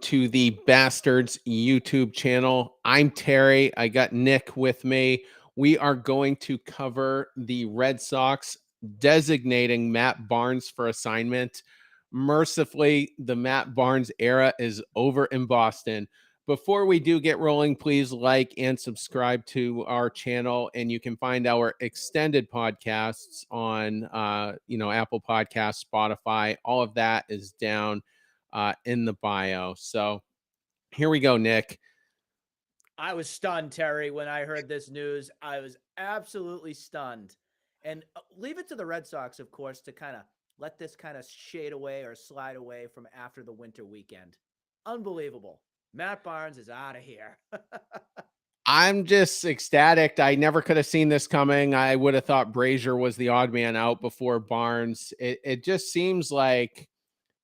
to the Bastards YouTube channel. I'm Terry. I got Nick with me. We are going to cover the Red Sox designating Matt Barnes for assignment. Mercifully, the Matt Barnes era is over in Boston. Before we do get rolling, please like and subscribe to our channel, and you can find our extended podcasts on, Apple Podcasts, Spotify. All of that is down in the bio. So here we go, Nick. I was stunned, Terry, when I heard this news. I was absolutely stunned. And leave it to the Red Sox, of course, to kind of let this kind of shade away or slide away from after the winter weekend. Unbelievable. Matt Barnes is out of here. I'm just ecstatic. I never could have seen this coming. I would have thought Brazier was the odd man out before Barnes. It just seems like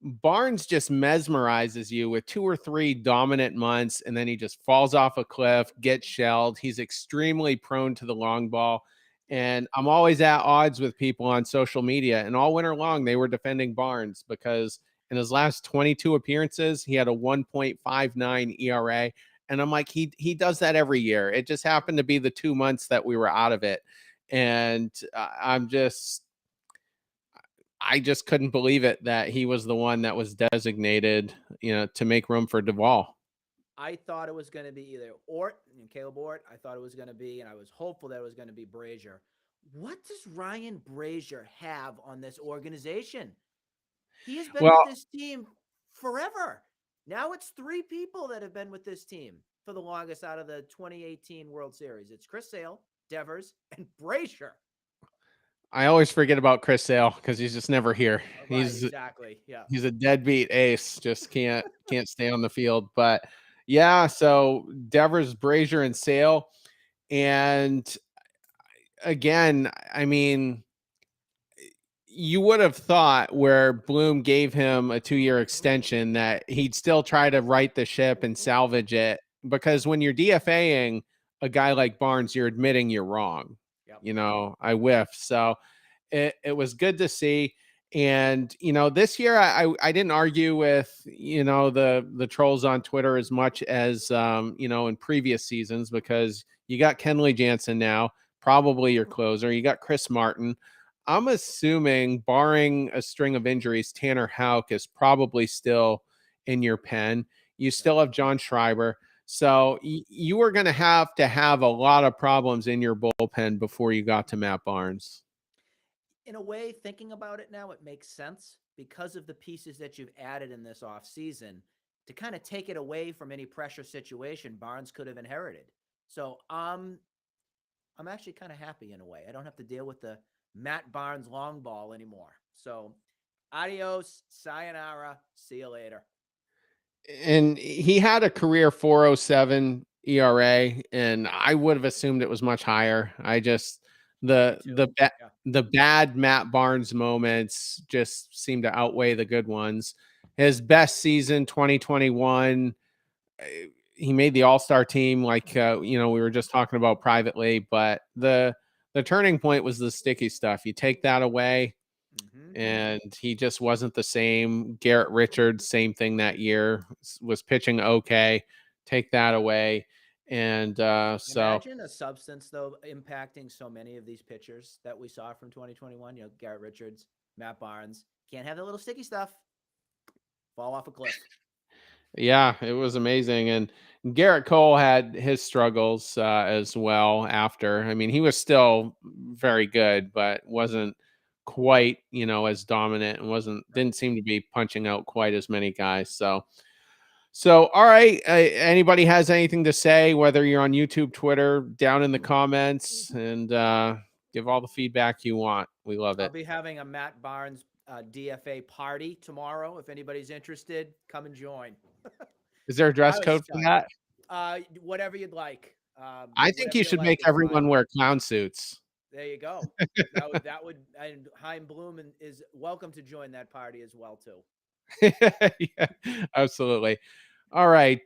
Barnes just mesmerizes you with 2 or 3 dominant months, and then he just falls off a cliff, gets shelled. He's extremely prone to the long ball. And I'm always at odds with people on social media. And all winter long, they were defending Barnes because in his last 22 appearances, he had a 1.59 ERA. And I'm like, he does that every year. It just happened to be the 2 months that we were out of it. And I just couldn't believe it that he was the one that was designated, to make room for Duvall. I thought it was going to be either Caleb Ort. I thought it was going to be, and I was hopeful that it was going to be Brazier. What does Ryan Brazier have on this organization? He has been with Well, this team forever. Now it's 3 people that have been with this team for the longest out of the 2018 World Series. It's Chris Sale, Devers, and Brazier. I always forget about Chris Sale because he's just never here. Right, exactly. Yeah. He's a deadbeat ace, just can't stay on the field. But yeah, so Devers, Brazier, and Sale. And again, I mean, you would have thought where Bloom gave him a 2-year extension that he'd still try to right the ship and salvage it, because when you're DFAing a guy like Barnes, you're admitting you're wrong. Yep. I whiffed. So it was good to see. And this year I didn't argue with the trolls on Twitter as much as in previous seasons, because you got Kenley Jansen now, probably your closer. You got Chris Martin. I'm assuming, barring a string of injuries, Tanner Houck is probably still in your pen. You still have John Schreiber. So you were going to have a lot of problems in your bullpen before you got to Matt Barnes. In a way, thinking about it now, it makes sense because of the pieces that you've added in this offseason to kind of take it away from any pressure situation Barnes could have inherited. So I'm actually kind of happy in a way. I don't have to deal with the Matt Barnes long ball anymore. So adios, sayonara, see you later. And he had a career 4.07 ERA, and I would have assumed it was much higher. I just the bad Matt Barnes moments just seem to outweigh the good ones. His best season, 2021, he made the All-Star team, like we were just talking about privately. But the turning point was the sticky stuff. You take that away, and he just wasn't the same. Garrett Richards, same thing that year, was pitching okay. Take that away. And Imagine a substance, though, impacting so many of these pitchers that we saw from 2021. Garrett Richards, Matt Barnes. Can't have that little sticky stuff. Fall off a cliff. Yeah, it was amazing. And Garrett Cole had his struggles as well after. I mean, he was still very good, but wasn't quite, as dominant, and didn't seem to be punching out quite as many guys. So all right. Anybody has anything to say, whether you're on YouTube, Twitter, down in the comments, and give all the feedback you want. We love it. I'll be having a Matt Barnes DFA party tomorrow. If anybody's interested, come and join. Is there a dress code for that? Whatever you'd like. I think you should make everyone wear clown suits. There you go. That would, and Chaim Bloom is welcome to join that party as well too. Yeah, absolutely. All right.